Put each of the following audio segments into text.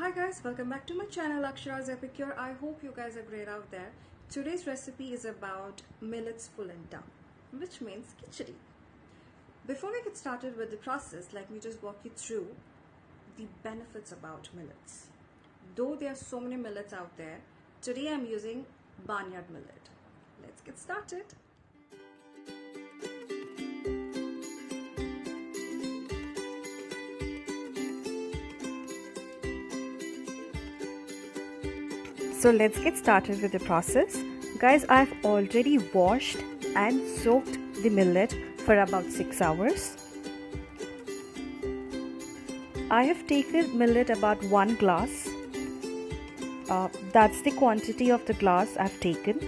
Hi guys, welcome back to my channel Aksharas Epicure. I hope you guys are great out there. Today's recipe is about millets polenta, which means khichdi. Before we get started with the process, let me just walk you through the benefits about millets. Though there are so many millets out there, today I'm using Banyard millet. Let's get started. So let's get started with the process. Guys, I've already washed and soaked the millet for about 6 hours. I have taken millet about 1 glass. That's the quantity of the glass I've taken.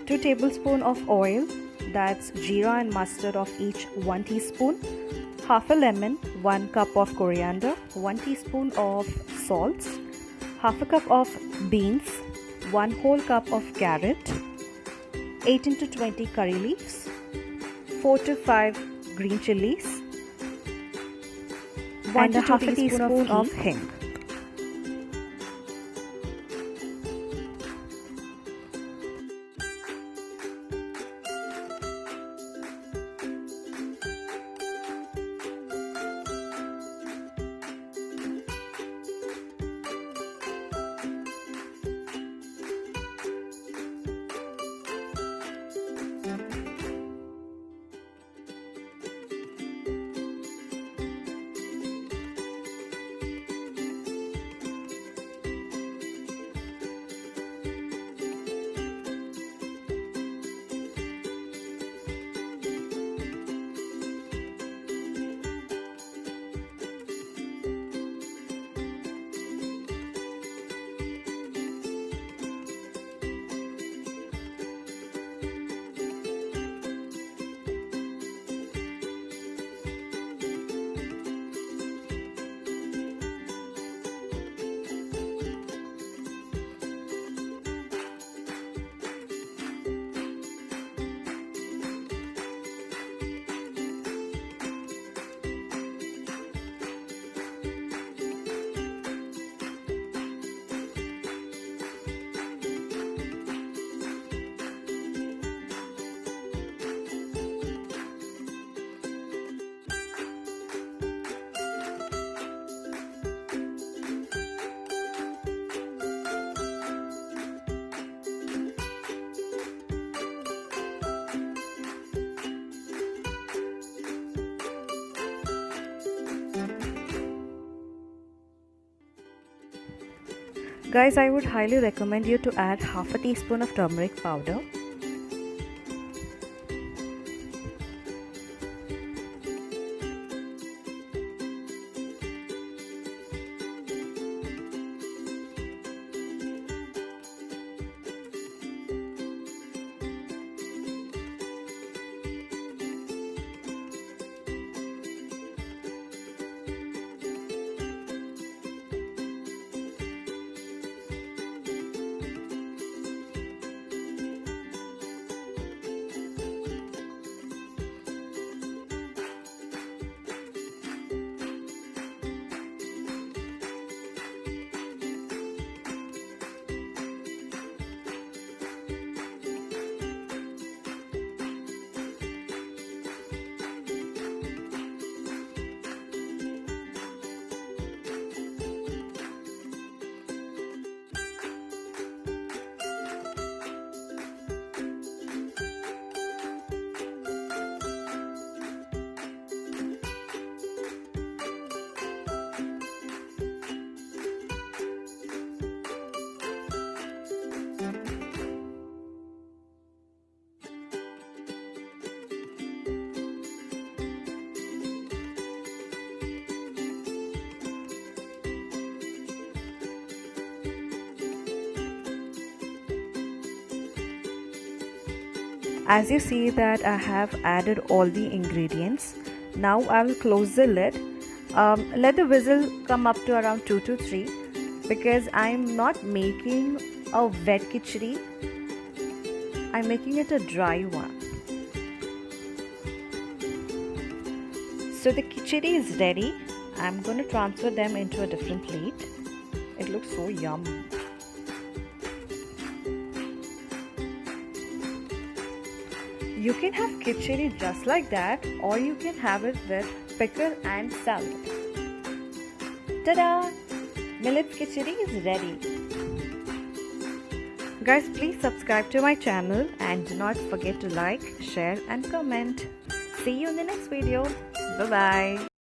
2 tablespoons of oil, that's jeera and mustard of each 1 teaspoon. Half a lemon, 1 cup of coriander, 1 teaspoon of salts, half a cup of beans, 1 whole cup of carrot, 18 to 20 curry leaves, 4 to 5 green chilies, and half a teaspoon of hing. Guys, I would highly recommend you to add half a teaspoon of turmeric powder. As you see that I have added all the ingredients. Now I will close the lid. Let the whistle come up to around 2 to 3 because I'm not making a wet khichdi. I'm making it a dry one. So the khichdi is ready. I'm going to transfer them into a different plate. It looks so yum. You can have khichdi just like that, or you can have it with pickle and salad. Ta-da! Millets Kichdi is ready. Guys, please subscribe to my channel and do not forget to like, share and comment. See you in the next video. Bye-bye.